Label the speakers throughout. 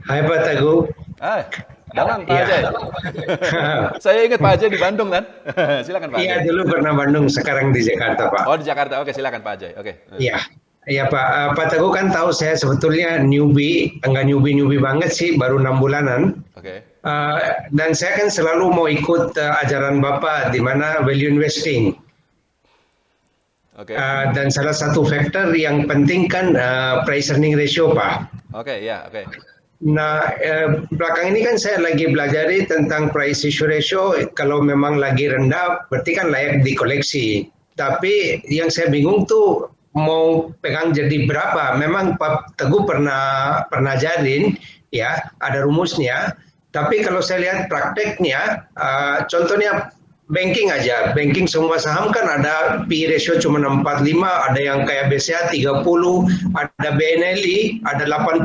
Speaker 1: Hai Pak Teguh.
Speaker 2: Ah, Damang Pak
Speaker 1: Iya,
Speaker 2: Ajay. Saya ingat Pak Ajay di Bandung kan? Silakan Pak
Speaker 1: iya
Speaker 2: Ajay.
Speaker 1: dulu pernah Bandung, sekarang di Jakarta Pak.
Speaker 2: Oh di Jakarta, oke silakan Pak Ajay. Oke.
Speaker 1: Iya, iya Pak. Pak Teguh kan tahu saya sebetulnya newbie, enggak newbie banget sih, baru 6 bulanan.
Speaker 2: Oke.
Speaker 1: Eh, dan saya kan selalu mau ikut ajaran Bapak di mana value investing.
Speaker 2: Oke.
Speaker 1: Dan salah satu faktor yang penting kan price earning ratio Pak.
Speaker 2: Oke, ya, oke.
Speaker 1: Nah, belakang ini kan saya lagi belajar tentang price issue ratio. Kalau memang lagi rendah, berarti kan layak dikoleksi. Tapi yang saya bingung tuh mau pegang jadi berapa. Memang Pak Teguh pernah ajarin, ya, ada rumusnya. Tapi kalau saya lihat prakteknya, contohnya banking aja, banking semua saham kan ada P/E ratio cuma 45, ada yang kayak BCA 30, ada BNLI ada 80,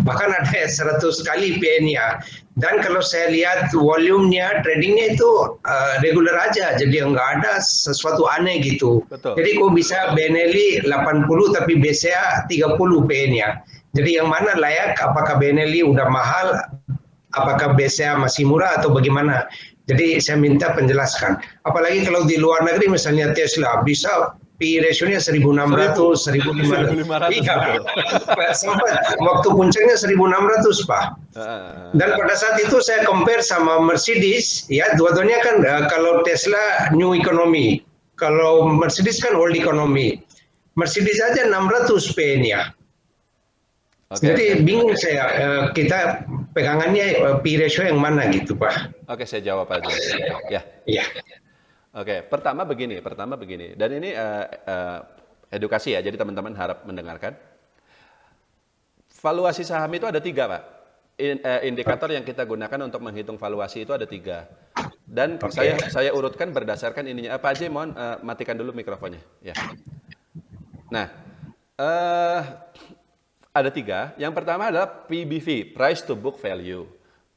Speaker 1: bahkan ada 100 kali PE-nya. Dan kalau saya lihat volumenya, tradingnya itu regular aja, jadi nggak ada sesuatu aneh gitu.
Speaker 2: Betul.
Speaker 1: Jadi kok bisa BNLI 80 tapi BCA 30 PE-nya. Jadi yang mana layak, apakah BNLI udah mahal, apakah BCA masih murah atau bagaimana? Jadi saya minta penjelaskan. Apalagi kalau di luar negeri misalnya Tesla bisa P/E ratio-nya
Speaker 2: 1000.
Speaker 1: 1600, 1500.
Speaker 2: 1500
Speaker 1: Iya,
Speaker 2: betul.
Speaker 1: sempat waktu puncaknya 1600, Pak.
Speaker 2: Heeh.
Speaker 1: Dan pada saat itu saya compare sama Mercedes, ya dua-duanya kan kalau Tesla new economy, kalau Mercedes kan old economy. Mercedes aja 600 P/E-nya.
Speaker 2: Oke, oke.
Speaker 1: Jadi bingung saya, kita pegangannya P ratio yang mana gitu, Pak.
Speaker 2: Oke, saya jawab aja. Ya.
Speaker 1: Iya.
Speaker 2: Oke, pertama begini. Dan ini edukasi ya, jadi teman-teman harap mendengarkan. Valuasi saham itu ada tiga, Pak. Indikator yang kita gunakan untuk menghitung valuasi itu ada tiga. Dan
Speaker 1: Oke.
Speaker 2: saya urutkan berdasarkan ininya. Pak Haji, mohon matikan dulu mikrofonnya. Ya. Nah, eh, ada tiga. Yang pertama adalah PBV, Price to Book Value.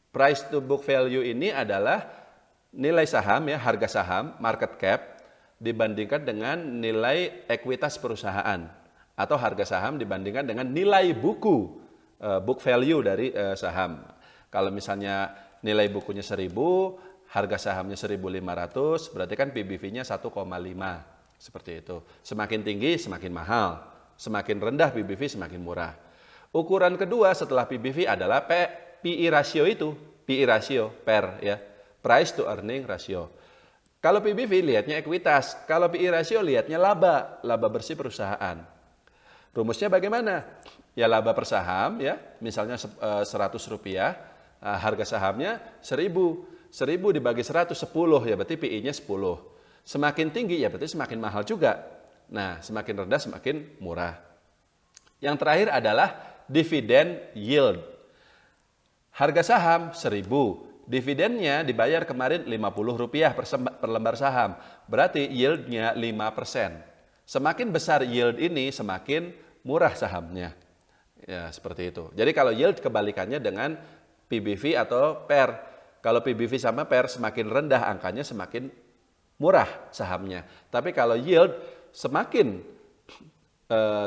Speaker 2: Price to Book Value ini adalah nilai saham ya, harga saham, market cap, dibandingkan dengan nilai ekuitas perusahaan. Atau harga saham dibandingkan dengan nilai buku, book value dari saham. Kalau misalnya nilai bukunya 1000, harga sahamnya 1500, berarti kan PBV-nya 1,5. Seperti itu. Semakin tinggi, semakin mahal. Semakin rendah PBV, semakin murah. Ukuran kedua setelah PBV adalah PE ratio itu. PE ratio, PER ya. Price to earning ratio. Kalau PBV lihatnya ekuitas, kalau PE ratio lihatnya laba bersih perusahaan. Rumusnya bagaimana? Ya laba per saham ya, misalnya Rp100, harga sahamnya 1000. 1000 dibagi 100, 10 ya berarti PI-nya 10. Semakin tinggi ya berarti semakin mahal juga. Nah, semakin rendah semakin murah. Yang terakhir adalah dividend yield. Harga saham 1000, dividennya dibayar kemarin Rp50 per lembar saham. Berarti yieldnya 5%. Semakin besar yield ini, semakin murah sahamnya. Ya, seperti itu. Jadi kalau yield kebalikannya dengan PBV atau PER. Kalau PBV sama PER semakin rendah angkanya semakin murah sahamnya. Tapi kalau yield semakin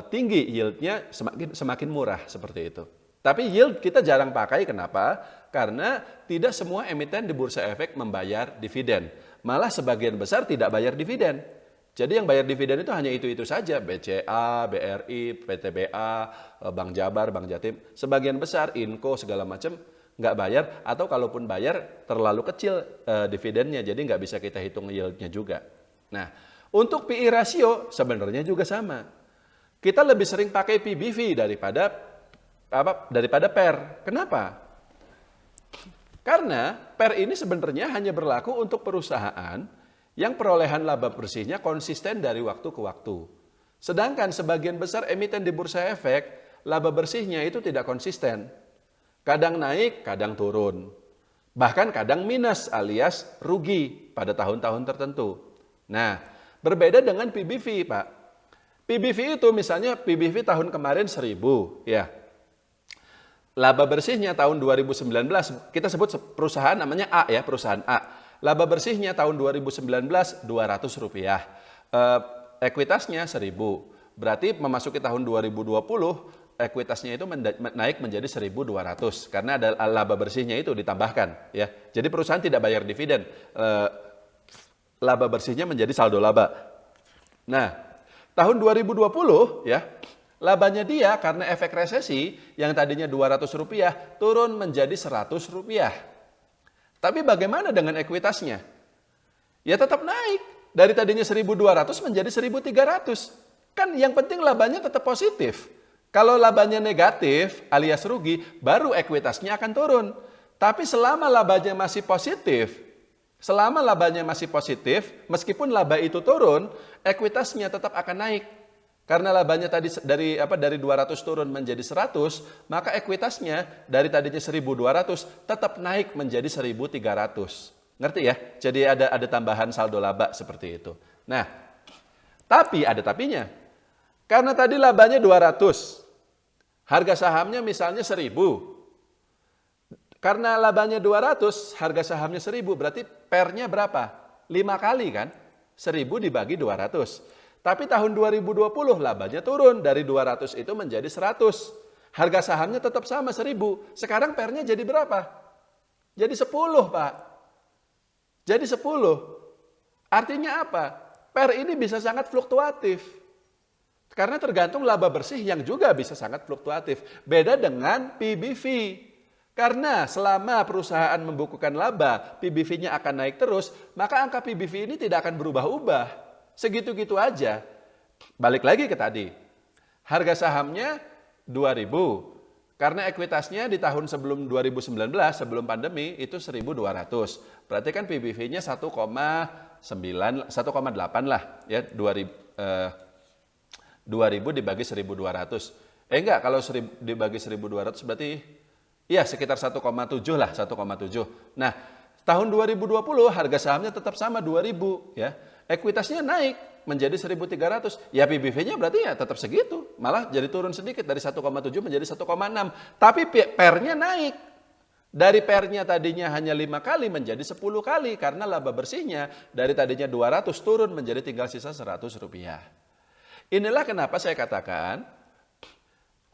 Speaker 2: tinggi yieldnya semakin murah seperti itu. Tapi yield kita jarang pakai, kenapa? Karena tidak semua emiten di Bursa Efek membayar dividen. Malah sebagian besar tidak bayar dividen. Jadi yang bayar dividen itu hanya itu-itu saja, BCA, BRI, PTBA, Bank Jabar, Bank Jatim. Sebagian besar, Inco, segala macam nggak bayar, atau kalaupun bayar terlalu kecil dividennya, jadi nggak bisa kita hitung yieldnya juga. Nah, untuk PE ratio sebenarnya juga sama. Kita lebih sering pakai PBV daripada PER. Kenapa? Karena PER ini sebenarnya hanya berlaku untuk perusahaan yang perolehan laba bersihnya konsisten dari waktu ke waktu. Sedangkan sebagian besar emiten di Bursa Efek, laba bersihnya itu tidak konsisten. Kadang naik, kadang turun. Bahkan kadang minus alias rugi pada tahun-tahun tertentu. Nah, berbeda dengan PBV, Pak. PBV itu misalnya PBV tahun kemarin 1000, ya. Laba bersihnya tahun 2019, kita sebut perusahaan namanya A ya, perusahaan A. Laba bersihnya tahun 2019 Rp200. Ekuitasnya 1000. Berarti memasuki tahun 2020 ekuitasnya itu naik menjadi 1.200 karena ada laba bersihnya itu ditambahkan ya. Jadi perusahaan tidak bayar dividen. Laba bersihnya menjadi saldo laba. Nah, tahun 2020 ya, labanya dia karena efek resesi yang tadinya Rp200 turun menjadi Rp100. Tapi bagaimana dengan ekuitasnya? Ya tetap naik. Dari tadinya 1.200 menjadi 1.300. Kan yang penting labanya tetap positif. Kalau labanya negatif alias rugi, baru ekuitasnya akan turun. Tapi selama labanya masih positif, meskipun laba itu turun, ekuitasnya tetap akan naik. Karena labanya tadi dari 200 turun menjadi 100, maka ekuitasnya dari tadinya 1.200 tetap naik menjadi 1.300. Ngerti ya? Jadi ada tambahan saldo laba seperti itu. Nah, tapi ada tapinya. Karena tadi labanya 200, harga sahamnya misalnya 1.000. Karena labanya 200, harga sahamnya 1.000, berarti pernya berapa? 5 kali kan? 1.000 dibagi 200. Tapi tahun 2020 labanya turun dari 200 itu menjadi 100. Harga sahamnya tetap sama 1.000. Sekarang pernya jadi berapa? Jadi 10, Pak. Jadi 10. Artinya apa? Per ini bisa sangat fluktuatif. Karena tergantung laba bersih yang juga bisa sangat fluktuatif. Beda dengan PBV. Karena selama perusahaan membukukan laba, PBV-nya akan naik terus, maka angka PBV ini tidak akan berubah-ubah. Segitu-gitu aja. Balik lagi ke tadi. Harga sahamnya 2.000. Karena ekuitasnya di tahun sebelum 2019, sebelum pandemi, itu 1.200. Berarti kan PBV-nya 1,8 lah. Ya, 2.000 dibagi 1.200. Enggak, kalau dibagi 1.200 berarti ya sekitar 1,7 lah, 1,7. Nah, tahun 2020 harga sahamnya tetap sama 2.000 ya. Ekuitasnya naik menjadi 1.300. Ya PBV-nya berarti ya tetap segitu. Malah jadi turun sedikit dari 1,7 menjadi 1,6. Tapi pernya naik. Dari pernya tadinya hanya 5 kali menjadi 10 kali karena laba bersihnya dari tadinya 200 turun menjadi tinggal sisa Rp100. Inilah kenapa saya katakan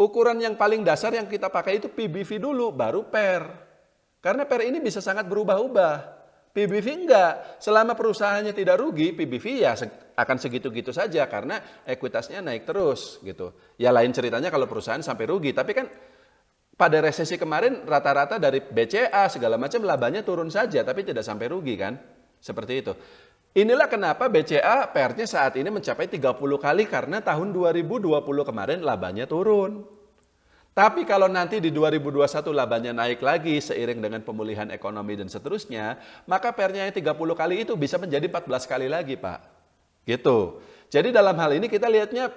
Speaker 2: ukuran yang paling dasar yang kita pakai itu PBV dulu, baru per. Karena per ini bisa sangat berubah-ubah. PBV enggak. Selama perusahaannya tidak rugi, PBV ya akan segitu-gitu saja karena ekuitasnya naik terus gitu. Ya lain ceritanya kalau perusahaan sampai rugi. Tapi kan pada resesi kemarin rata-rata dari BCA segala macam labanya turun saja tapi tidak sampai rugi kan. Seperti itu. Inilah kenapa BCA PR-nya saat ini mencapai 30 kali karena tahun 2020 kemarin labanya turun. Tapi kalau nanti di 2021 labanya naik lagi seiring dengan pemulihan ekonomi dan seterusnya, maka PR-nya yang 30 kali itu bisa menjadi 14 kali lagi, Pak. Gitu. Jadi dalam hal ini kita lihatnya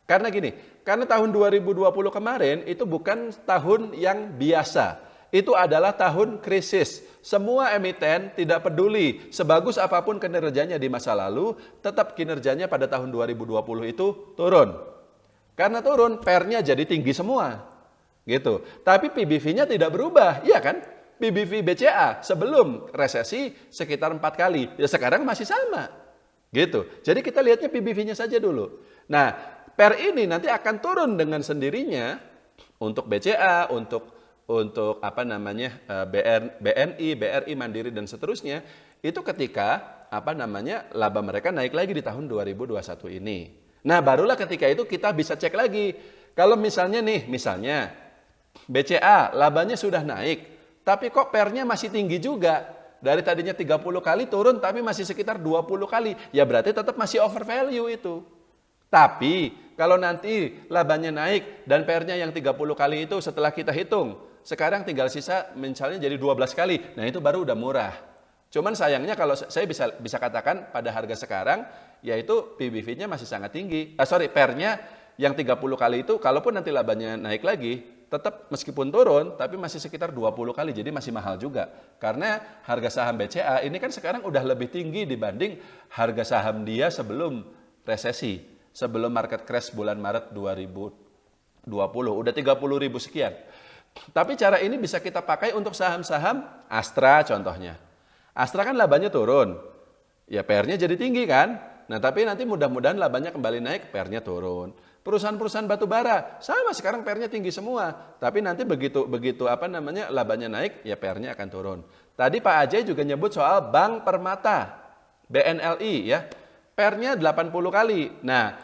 Speaker 2: karena gini, karena tahun 2020 kemarin itu bukan tahun yang biasa. Itu adalah tahun krisis. Semua emiten tidak peduli sebagus apapun kinerjanya di masa lalu, tetap kinerjanya pada tahun 2020 itu turun. Karena turun, PR-nya jadi tinggi semua. Gitu. Tapi PBV-nya tidak berubah, iya kan? PBV BCA sebelum resesi sekitar 4 kali. Ya sekarang masih sama. Gitu. Jadi kita lihatnya PBV-nya saja dulu. Nah, PR ini nanti akan turun dengan sendirinya untuk BCA, untuk BNI, BRI, Mandiri dan seterusnya itu ketika laba mereka naik lagi di tahun 2021 ini. Nah, barulah ketika itu kita bisa cek lagi. Kalau misalnya BCA labanya sudah naik, tapi kok PR-nya masih tinggi juga. Dari tadinya 30 kali turun tapi masih sekitar 20 kali. Ya berarti tetap masih over value itu. Tapi kalau nanti labanya naik dan PR-nya yang 30 kali itu setelah kita hitung, sekarang tinggal sisa misalnya jadi 12 kali. Nah itu baru udah murah. Cuman sayangnya kalau saya bisa katakan pada harga sekarang, yaitu PBV-nya masih sangat tinggi. PR-nya yang 30 kali itu, kalaupun nanti labanya naik lagi, tetap meskipun turun, tapi masih sekitar 20 kali. Jadi masih mahal juga. Karena harga saham BCA ini kan sekarang udah lebih tinggi dibanding harga saham dia sebelum resesi. Sebelum market crash bulan Maret 2020. Udah 30.000 sekian. Tapi cara ini bisa kita pakai untuk saham-saham Astra contohnya. Astra kan labanya turun. Ya PR-nya jadi tinggi kan? Nah tapi nanti mudah-mudahan labanya kembali naik, PR-nya turun. Perusahaan-perusahaan batu bara sama sekarang PR-nya tinggi semua, tapi nanti begitu labanya naik, ya PR-nya akan turun. Tadi Pak Ajay juga nyebut soal Bank Permata, BNLI ya, PR-nya 80 kali. Nah,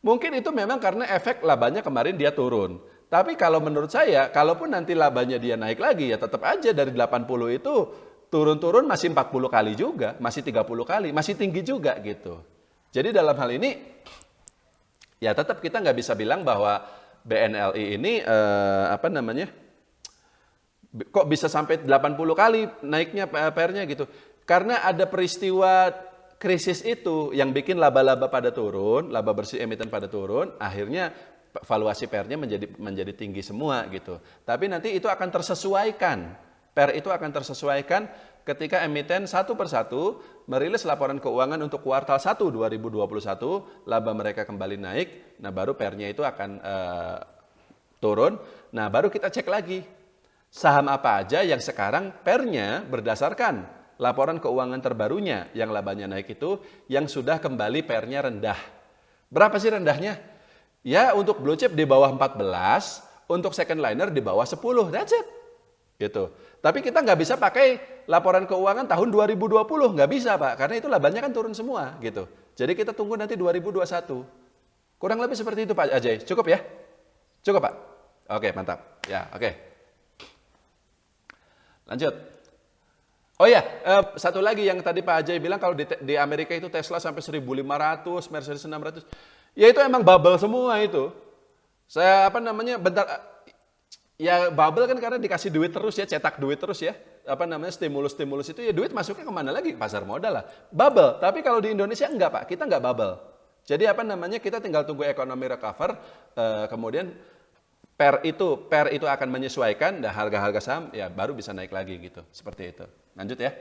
Speaker 2: mungkin itu memang karena efek labanya kemarin dia turun. Tapi kalau menurut saya, kalaupun nanti labanya dia naik lagi, ya tetap aja dari 80 itu turun-turun masih 40 kali juga, masih 30 kali, masih tinggi juga gitu. Jadi dalam hal ini, ya tetap kita nggak bisa bilang bahwa BNLI ini kok bisa sampai 80 kali naiknya PR-nya gitu. Karena ada peristiwa krisis itu yang bikin laba-laba pada turun, laba bersih emiten pada turun, akhirnya valuasi PR-nya menjadi tinggi semua gitu. Tapi nanti itu akan tersesuaikan. PR itu akan tersesuaikan ketika emiten satu persatu merilis laporan keuangan untuk kuartal 1 2021, laba mereka kembali naik, nah baru PR-nya itu akan turun. Nah baru kita cek lagi, saham apa aja yang sekarang PR-nya berdasarkan laporan keuangan terbarunya yang labanya naik itu, yang sudah kembali PR-nya rendah. Berapa sih rendahnya? Ya untuk blue chip di bawah 14, untuk second liner di bawah 10, that's it. Gitu. Tapi kita nggak bisa pakai laporan keuangan tahun 2020, nggak bisa Pak, karena itu labanya kan turun semua gitu. Jadi kita tunggu nanti 2021. Kurang lebih seperti itu Pak Ajay, cukup ya? Cukup Pak? Oke mantap, ya oke. Lanjut. Oh ya, satu lagi yang tadi Pak Ajay bilang kalau di Amerika itu Tesla sampai 1.500, Mercedes 600. Ya itu emang bubble semua itu. Saya bentar. Ya bubble kan karena dikasih duit terus ya, cetak duit terus ya. Stimulus-stimulus itu ya duit masuknya kemana lagi? Pasar modal lah. Bubble, tapi kalau di Indonesia enggak Pak, kita enggak bubble. Jadi kita tinggal tunggu ekonomi recover, kemudian per itu akan menyesuaikan dan harga-harga saham ya baru bisa naik lagi gitu. Seperti itu. Lanjut ya.